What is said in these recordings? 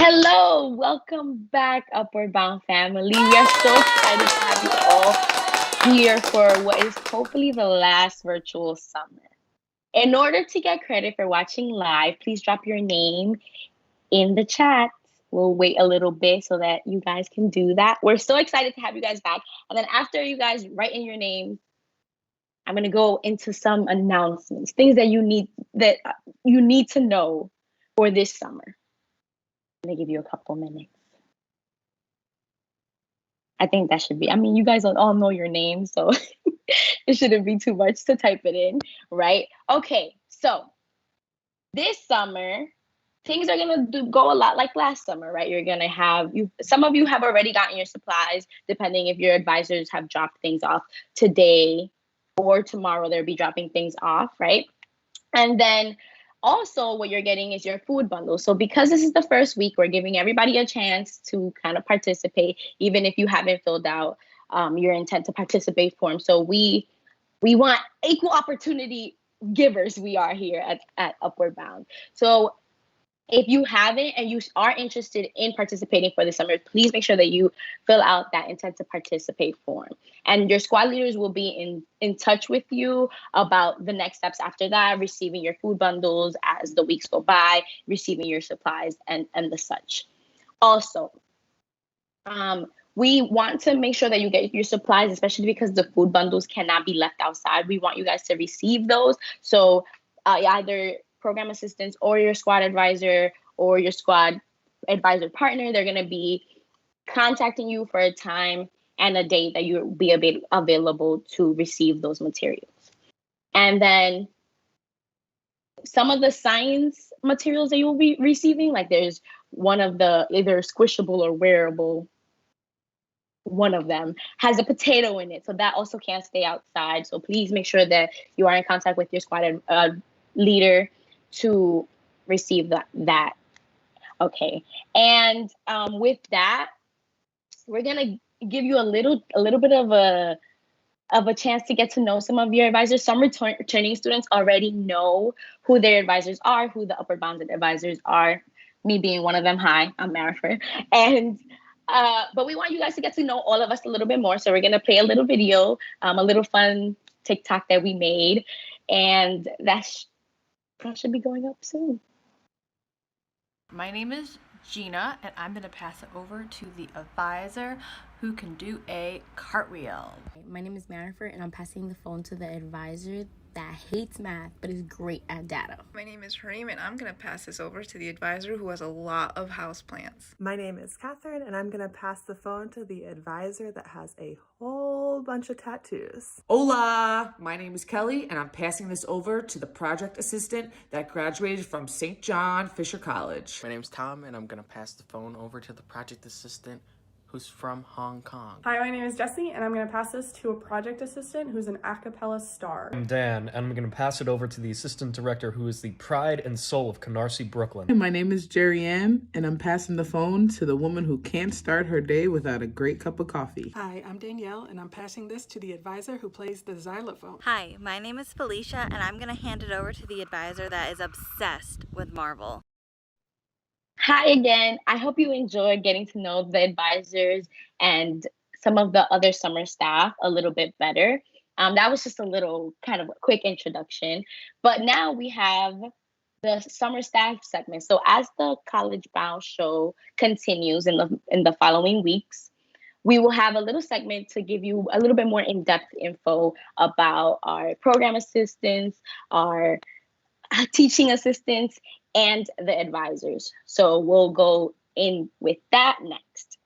Hello, welcome back, Upward Bound family. We are so excited to have you all here for what is hopefully the last virtual summer. In order to get credit for watching live, please drop your name in the chat. We'll wait a little bit so that you guys can do that. We're so excited to have you guys back. And then after you guys write in your name, I'm going to go into some announcements, things that you need to know for this summer. I'm going to give you a couple minutes. I think that should be, you guys all know your name, so it shouldn't be too much to type it in, right? Okay, so this summer, things are gonna go a lot like last summer, right? You're gonna have, some of you have already gotten your supplies, depending if your advisors have dropped things off today or tomorrow, they'll be dropping things off, right? And then also what you're getting is your food bundle. So because this is the first week, we're giving everybody a chance to kind of participate, even if you haven't filled out your intent to participate form. So we want equal opportunity givers. We are here at Upward Bound. So if you haven't and you are interested in participating for the summer, please make sure that you fill out that intent to participate form. And your squad leaders will be in touch with you about the next steps after that, receiving your food bundles as the weeks go by, receiving your supplies and the such. Also, we want to make sure that you get your supplies, especially because the food bundles cannot be left outside. We want you guys to receive those. So either program assistants or your squad advisor or your squad advisor partner, they're going to be contacting you for a time and a date that you'll be available to receive those materials. And then some of the science materials that you'll be receiving, like there's one of the either squishable or wearable, one of them has a potato in it. So that also can't stay outside. So please make sure that you are in contact with your squad leader to receive that. Okay, and with that, we're gonna give you a little bit of a chance to get to know some of your advisors. Some returning students already know who their advisors are, who the Upward Bound advisors are. Me being one of them. Hi, I'm Marifer, and but we want you guys to get to know all of us a little bit more. So we're gonna play a little video, a little fun TikTok that we made, and that should be going up soon. My name is Gina, and I'm going to pass it over to the advisor who can do a cartwheel. My name is Marifer, and I'm passing the phone to the advisor that hates math but is great at data. My name is Harim, and I'm going to pass this over to the advisor who has a lot of houseplants. My name is Catherine, and I'm going to pass the phone to the advisor that has a whole bunch of tattoos. Hola! My name is Kelly, and I'm passing this over to the project assistant that graduated from St. John Fisher College. My name's Tom, and I'm going to pass the phone over to the project assistant who's from Hong Kong. Hi, my name is Jessie, and I'm going to pass this to a project assistant who's an a cappella star. I'm Dan, and I'm going to pass it over to the assistant director who is the pride and soul of Canarsie, Brooklyn. My name is Jerry Ann, and I'm passing the phone to the woman who can't start her day without a great cup of coffee. Hi, I'm Danielle, and I'm passing this to the advisor who plays the xylophone. Hi, my name is Felicia, and I'm going to hand it over to the advisor that is obsessed with Marvel. Hi again. I hope you enjoyed getting to know the advisors and some of the other summer staff a little bit better. That was just a little kind of a quick introduction. But now we have the summer staff segment. So as the College Bound show continues in the following weeks, we will have a little segment to give you a little bit more in-depth info about our program assistants, our teaching assistants, and the advisors. So we'll go in with that next.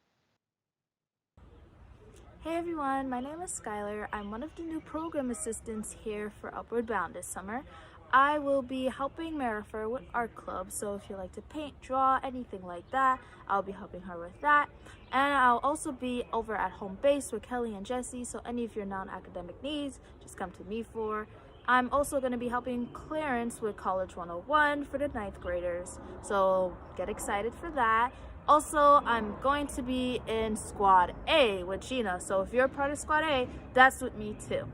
Hey everyone, my name is Skylar. I'm one of the new program assistants here for Upward Bound this summer. I will be helping Marifer with art club, so if you like to paint, draw, anything like that, I'll be helping her with that. And I'll also be over at home base with Kelly and Jessie, so any of your non-academic needs, just come to me for. I'm also going to be helping Clarence with College 101 for the 9th graders, so get excited for that. Also, I'm going to be in Squad A with Gina, so if you're a part of Squad A, that's with me too.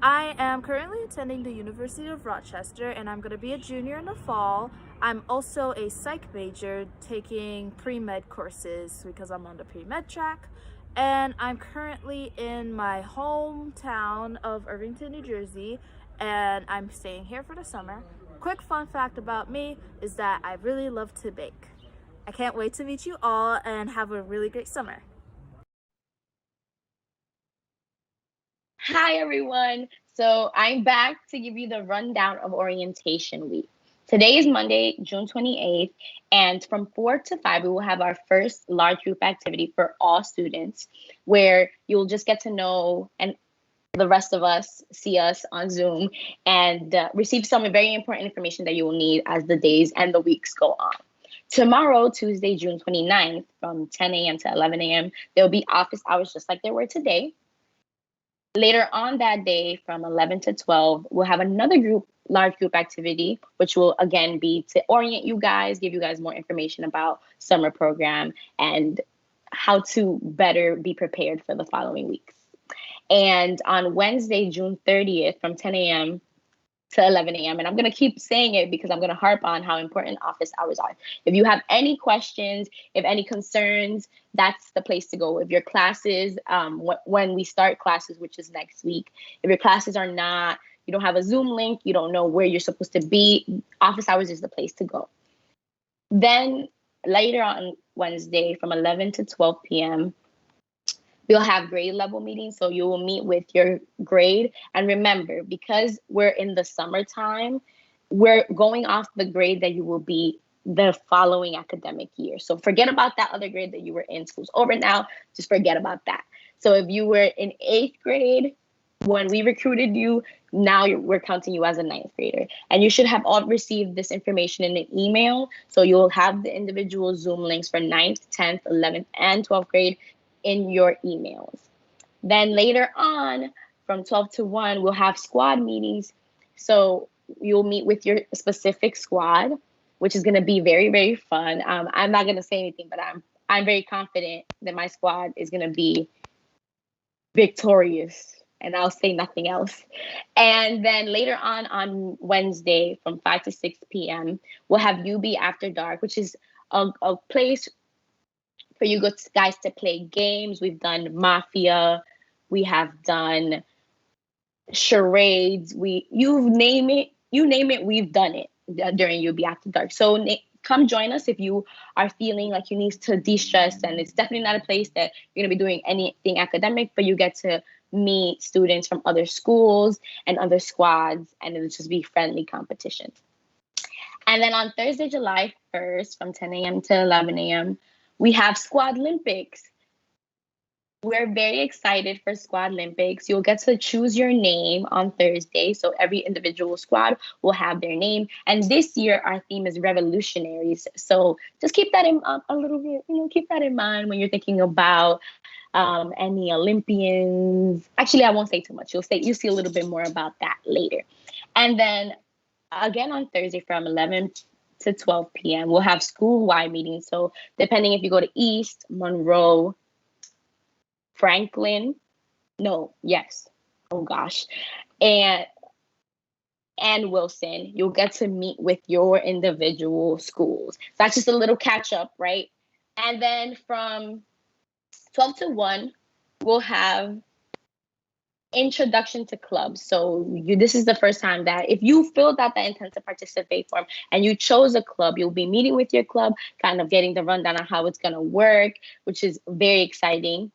I am currently attending the University of Rochester, and I'm going to be a junior in the fall. I'm also a psych major taking pre-med courses because I'm on the pre-med track. And I'm currently in my hometown of Irvington, New Jersey, and I'm staying here for the summer. Quick fun fact about me is that I really love to bake. I can't wait to meet you all and have a really great summer. Hi, everyone. So I'm back to give you the rundown of orientation week. Today is Monday, June 28th, and from 4 to 5, we will have our first large group activity for all students where you'll just get to know and the rest of us see us on Zoom and receive some very important information that you will need as the days and the weeks go on. Tomorrow, Tuesday, June 29th, from 10 a.m. to 11 a.m., there will be office hours just like there were today. Later on that day, from 11 to 12, we'll have another large group activity, which will again be to orient you guys, give you guys more information about summer program and how to better be prepared for the following weeks. And on Wednesday, June 30th, from 10 a.m. to 11 a.m. And I'm going to keep saying it because I'm going to harp on how important office hours are. If you have any questions, if any concerns, that's the place to go. If your classes, when we start classes, which is next week, if your classes are not, you don't have a Zoom link, you don't know where you're supposed to be, office hours is the place to go. Then later on Wednesday from 11 to 12 p.m., we'll have grade level meetings. So you will meet with your grade. And remember, because we're in the summertime, we're going off the grade that you will be the following academic year. So forget about that other grade that you were in. School's over now. Just forget about that. So if you were in 8th grade when we recruited you, now we're counting you as a 9th grader. And you should have all received this information in an email. So you'll have the individual Zoom links for 9th, 10th, 11th, and 12th grade in your emails. Then later on, from 12 to 1, we'll have squad meetings. So you'll meet with your specific squad, which is going to be very, very fun. I'm not going to say anything, but I'm very confident that my squad is going to be victorious, and I'll say nothing else. And then later on Wednesday, from 5 to 6 p.m., we'll have UB After Dark, which is a place for you guys to play games. We've done Mafia. We have done charades. You name it, we've done it during UB After Dark. So come join us if you are feeling like you need to de-stress. And it's definitely not a place that you're going to be doing anything academic, but you get to meet students from other schools and other squads, and it'll just be friendly competition. And then on Thursday, July 1st, from 10 a.m. to 11 a.m., we have Squad Olympics. We're very excited for Squad Olympics. You'll get to choose your name on Thursday. So every individual squad will have their name. And this year, our theme is revolutionaries. So just keep that in a little bit, keep that in mind when you're thinking about any Olympians. Actually, I won't say too much. You'll see a little bit more about that later. And then again on Thursday from 11 to 12 p.m. we'll have school-wide meetings. So depending if you go to East, Monroe, Franklin, and Wilson, you'll get to meet with your individual schools. So that's just a little catch up, right? And then from 12 to 1, we'll have introduction to clubs. So this is the first time that if you filled out that intent to participate form and you chose a club, you'll be meeting with your club, kind of getting the rundown on how it's going to work, which is very exciting.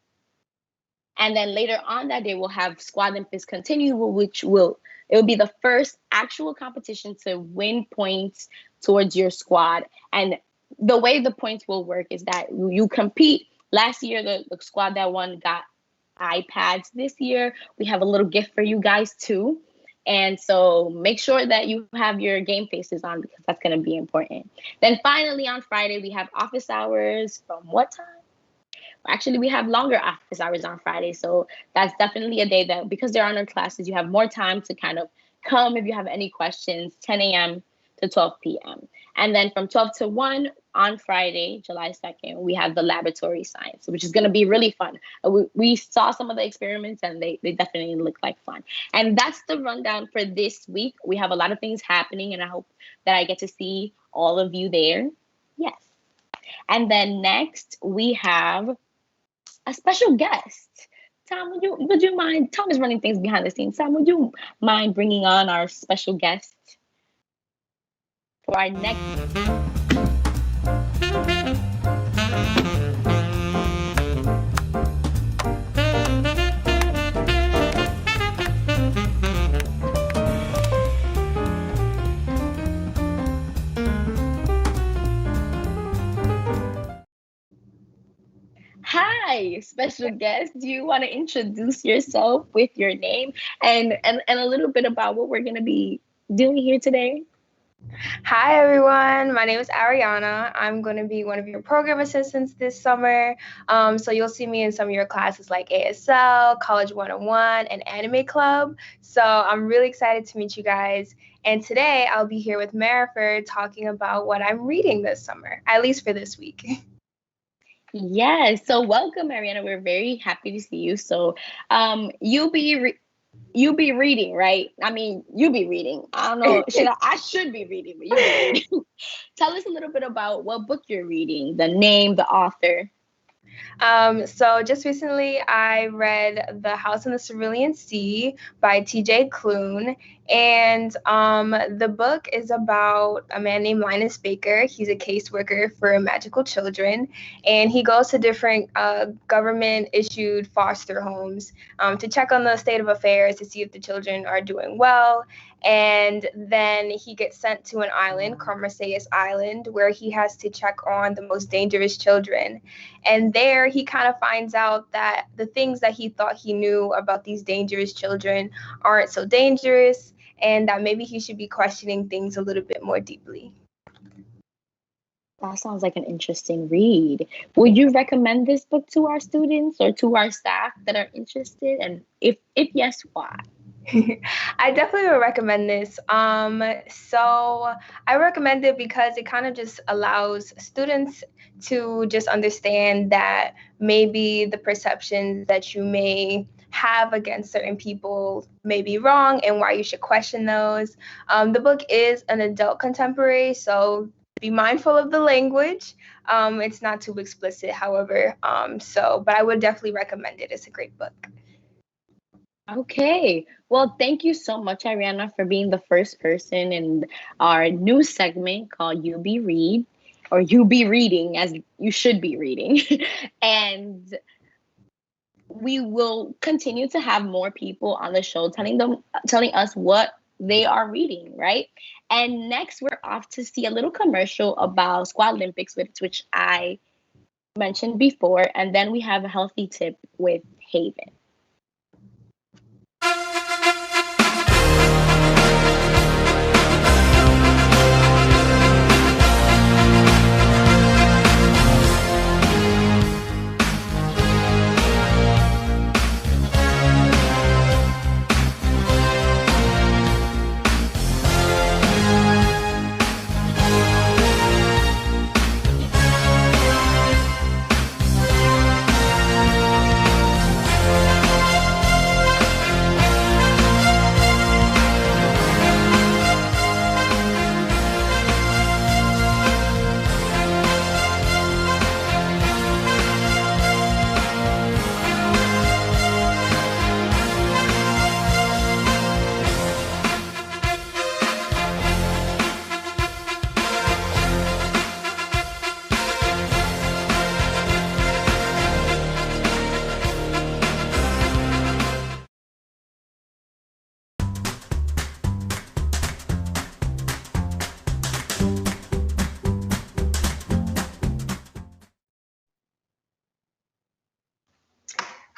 And then later on that day, we'll have Squad Olympics Continue, which will be the first actual competition to win points towards your squad. And the way the points will work is that you compete. Last year, the squad that won got iPads. This year, we have a little gift for you guys too. And so make sure that you have your game faces on because that's going to be important. Then finally on Friday, we have office hours from what time? Actually, we have longer office hours on Friday. So that's definitely a day that because they're online classes, you have more time to kind of come if you have any questions, 10 a.m. to 12 p.m. And then from 12 to 1, on Friday, July 2nd, we have the laboratory science, which is going to be really fun. We saw some of the experiments and they definitely look like fun. And that's the rundown for this week. We have a lot of things happening, and I hope that I get to see all of you there. Yes. And then next we have a special guest. Tom, would you mind? Tom is running things behind the scenes. Tom, would you mind bringing on our special guest for our next? Hi, special guest. Do you want to introduce yourself with your name and a little bit about what we're going to be doing here today? Hi everyone, my name is Ariana. I'm going to be one of your program assistants this summer. So you'll see me in some of your classes like ASL, College 101, and Anime Club. So I'm really excited to meet you guys. And today I'll be here with Marifer talking about what I'm reading this summer, at least for this week. Yes, so welcome, Ariana. We're very happy to see you. So you'll be reading, right? I mean, you be reading. I don't know. I should be reading, but you be reading. Tell us a little bit about what book you're reading, the name, the author. So just recently I read The House in the Cerulean Sea by T.J. Klune. And the book is about a man named Linus Baker. He's a caseworker for magical children. And he goes to different government-issued foster homes to check on the state of affairs to see if the children are doing well. And then he gets sent to an island called Marseilles Island, where he has to check on the most dangerous children. And there he kind of finds out that the things that he thought he knew about these dangerous children aren't so dangerous, and that maybe he should be questioning things a little bit more deeply. That sounds like an interesting read. Would you recommend this book to our students or to our staff that are interested? And if yes, why? I definitely would recommend this. So I recommend it because it kind of just allows students to just understand that maybe the perceptions that you may have against certain people may be wrong and why you should question those. The book is an adult contemporary, so be mindful of the language. It's not too explicit, however. But I would definitely recommend it. It's a great book. Okay. Well, thank you so much, Ariana, for being the first person in our new segment called You Be Read, or You Be Reading, as you should be reading. And we will continue to have more people on the show telling us what they are reading, right? And next, we're off to see a little commercial about Squad Olympics, which I mentioned before. And then we have a healthy tip with Haven.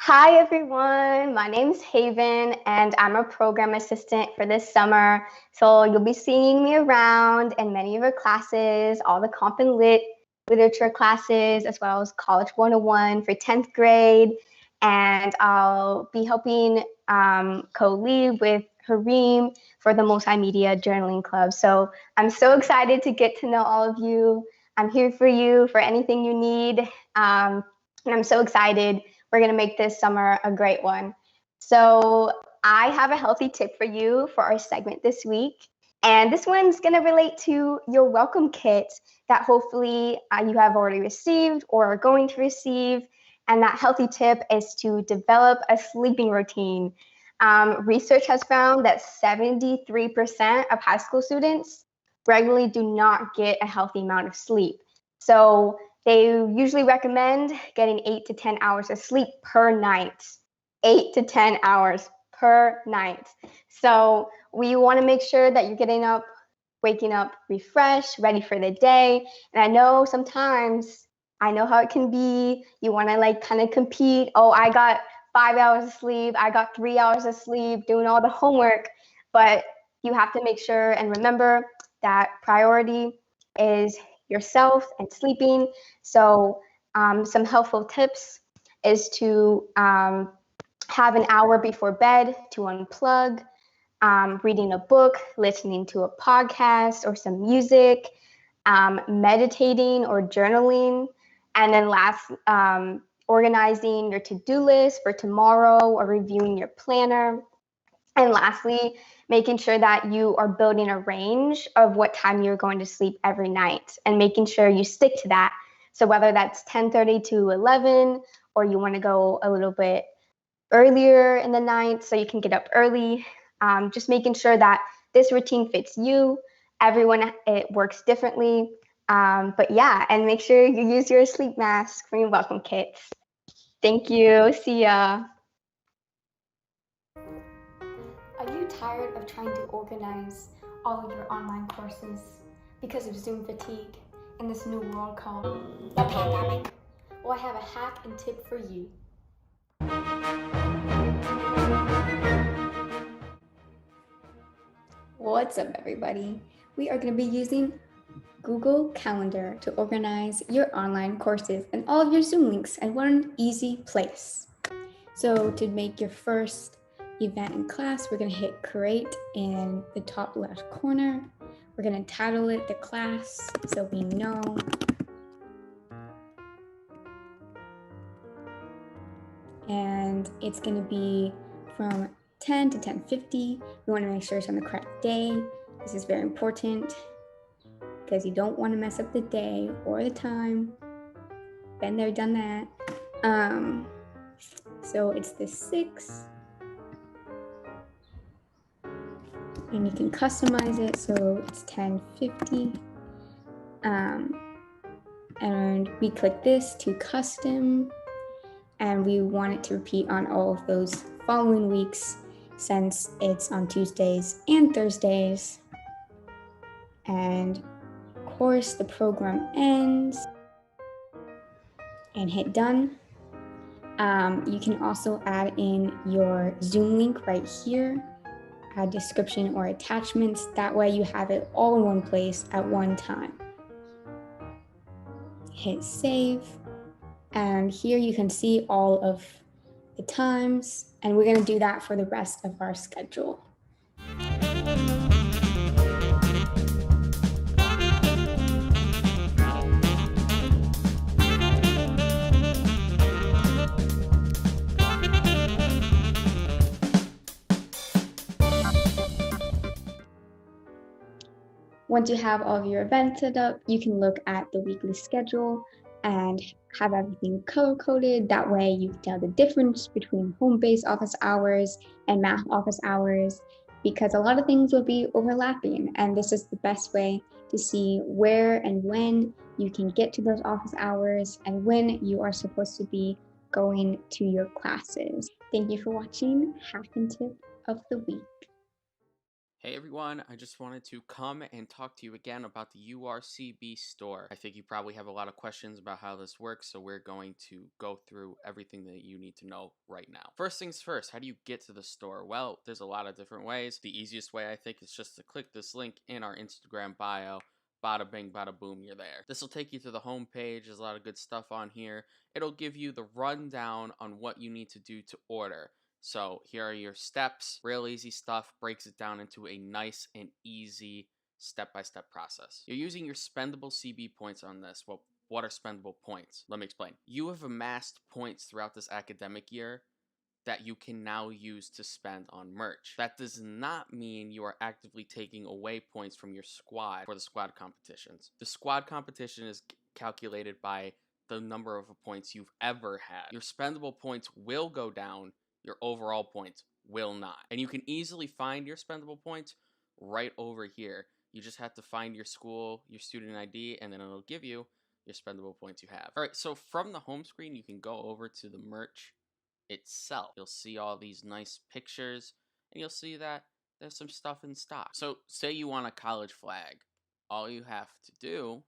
Hi everyone, my name is Haven and I'm a program assistant for this summer. So you'll be seeing me around in many of your classes, all the comp and lit literature classes, as well as College 101 for 10th grade. And I'll be helping co-lead with Hareem for the Multimedia Journaling Club. So I'm so excited to get to know all of you. I'm here for you for anything you need. And I'm so excited. We're going to make this summer a great one. So I have a healthy tip for you for our segment this week. And this one's going to relate to your welcome kit that hopefully you have already received or are going to receive. And that healthy tip is to develop a sleeping routine. Research has found that 73% of high school students regularly do not get a healthy amount of sleep. So they usually recommend getting 8 to 10 hours of sleep per night. 8 to 10 hours per night. So we want to make sure that you're getting up, waking up refreshed, ready for the day. And I know sometimes, I know how it can be. You want to like kind of compete. Oh, I got 5 hours of sleep. I got 3 hours of sleep doing all the homework. But you have to make sure and remember that priority is yourself and sleeping. So some helpful tips is to have an hour before bed to unplug, reading a book, listening to a podcast or some music, meditating or journaling, and then last, organizing your to-do list for tomorrow or reviewing your planner. And lastly, making sure that you are building a range of what time you're going to sleep every night and making sure you stick to that. So whether that's 10:30 to 11, or you want to go a little bit earlier in the night so you can get up early, just making sure that this routine fits you. Everyone, it works differently. But yeah, and make sure you use your sleep mask for your welcome kits. Thank you. See ya. Are you tired of trying to organize all of your online courses because of Zoom fatigue in this new world called the pandemic? Well, I have a hack and tip for you. What's up, everybody? We are going to be using Google Calendar to organize your online courses and all of your Zoom links in one easy place. So to make your first event in class, we're going to hit create in the top left corner. We're going to title it the class so we know. And it's going to be from 10 to 10:50. You want to make sure it's on the correct day. This is very important because you don't want to mess up the day or the time. Been there, done that. So it's the 6th. And you can customize it so it's 10:50. And we click this to custom, and we want it to repeat on all of those following weeks since it's on Tuesdays and Thursdays. And of course, the program ends, and hit done. You can also add in your Zoom link right here, add description or attachments. That way you have it all in one place at one time. Hit save. And here you can see all of the times, and we're going to do that for the rest of our schedule. Once you have all of your events set up, you can look at the weekly schedule and have everything color-coded. That way you can tell the difference between home-based office hours and math office hours, because a lot of things will be overlapping, and this is the best way to see where and when you can get to those office hours and when you are supposed to be going to your classes. Thank you for watching Hack and Tip of the Week. Hey everyone, I just wanted to come and talk to you again about the URCB Store. I think you probably have a lot of questions about how this works, so we're going to go through everything that you need to know right now. First things first, how do you get to the store? Well, there's a lot of different ways. The easiest way, I think, is just to click this link in our Instagram bio. Bada bing, bada boom, you're there. This will take you to the home page. There's a lot of good stuff on here. It'll give you the rundown on what you need to do to order. So here are your steps. Real easy stuff, breaks it down into a nice and easy step-by-step process. You're using your spendable CB points on this. Well, what are spendable points? Let me explain. You have amassed points throughout this academic year that you can now use to spend on merch. That does not mean you are actively taking away points from your squad for the squad competitions. The squad competition is calculated by the number of points you've ever had. Your spendable points will go down, your overall points will not. And you can easily find your spendable points right over here. You just have to find your school, your student ID, and then it'll give you your spendable points you have. All right, so from the home screen, you can go over to the merch itself. You'll see all these nice pictures, and you'll see that there's some stuff in stock. So say you want a college flag. All you have to do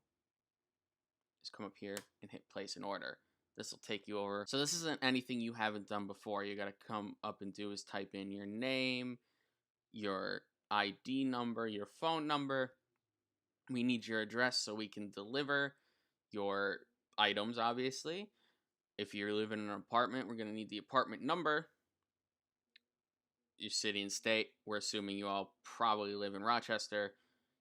is come up here and hit place an order. This will take you over. So this isn't anything you haven't done before. You got to come up and do is type in your name, your ID number, your phone number. We need your address so we can deliver your items, obviously. If you're living in an apartment, we're going to need the apartment number, your city and state. We're assuming you all probably live in Rochester.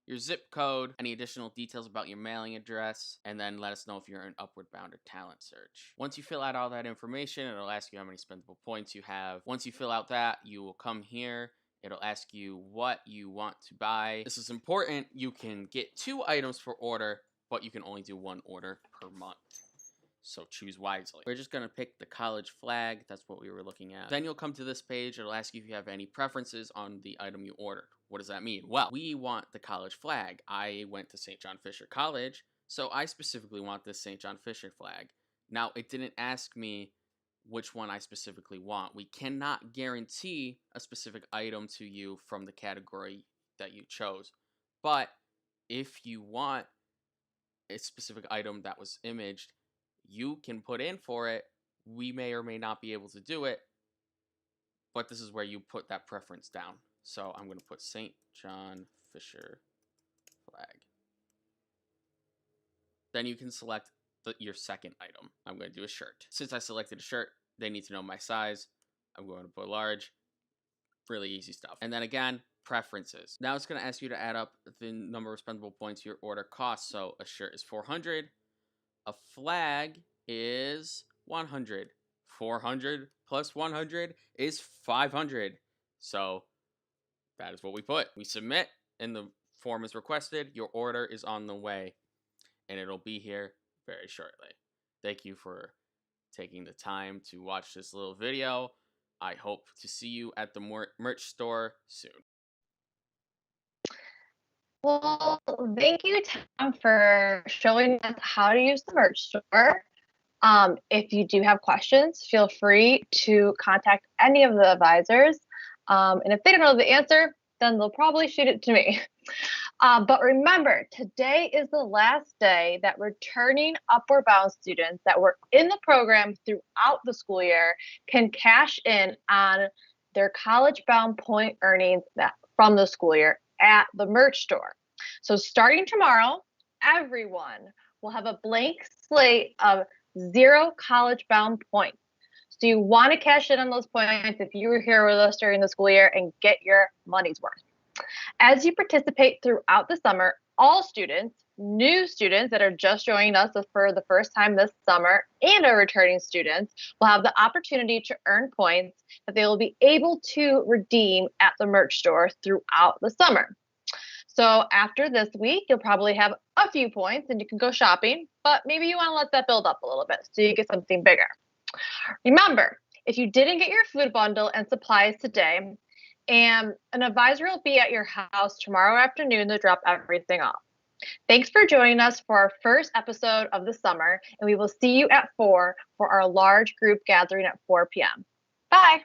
Your zip code, any additional details about your mailing address, and then let us know if you're an Upward Bound or Talent Search. Once you fill out all that information, it'll ask you how many spendable points you have. Once you fill out that, you will come here. It'll ask you what you want to buy. This is important. You can get 2 items per order, but you can only do 1 order per month. So choose wisely. We're just going to pick the college flag. That's what we were looking at. Then you'll come to this page. It'll ask you if you have any preferences on the item you ordered. What does that mean? Well, we want the college flag. I went to St. John Fisher College, so I specifically want this St. John Fisher flag. Now, it didn't ask me which one I specifically want. We cannot guarantee a specific item to you from the category that you chose. But if you want a specific item that was imaged, you can put in for it. We may or may not be able to do it, but this is where you put that preference down. So I'm going to put St. John Fisher flag. Then you can select your second item. I'm going to do a shirt. Since I selected a shirt, they need to know my size. I'm going to put large. Really easy stuff. And then again, preferences. Now it's going to ask you to add up the number of spendable points your order costs. So a shirt is 400. A flag is 100. 400 plus 100 is 500. So that is what we put. We submit and the form is requested. Your order is on the way and it'll be here very shortly. Thank you for taking the time to watch this little video. I hope to see you at the merch store soon. Well, thank you, Tom, for showing us how to use the merch store. If you do have questions, feel free to contact any of the advisors. And if they don't know the answer, then they'll probably shoot it to me. But remember, today is the last day that returning Upward Bound students that were in the program throughout the school year can cash in on their college bound point earnings from the school year at the merch store. So starting tomorrow, everyone will have a blank slate of 0 college bound points. So you want to cash in on those points if you were here with us during the school year and get your money's worth. As you participate throughout the summer, all students, new students that are just joining us for the first time this summer, and our returning students will have the opportunity to earn points that they will be able to redeem at the merch store throughout the summer. So after this week, you'll probably have a few points and you can go shopping, but maybe you want to let that build up a little bit so you get something bigger. Remember, if you didn't get your food bundle and supplies today, and an advisor will be at your house tomorrow afternoon to drop everything off. Thanks for joining us for our first episode of the summer, and we will see you at 4 for our large group gathering at 4 p.m. Bye.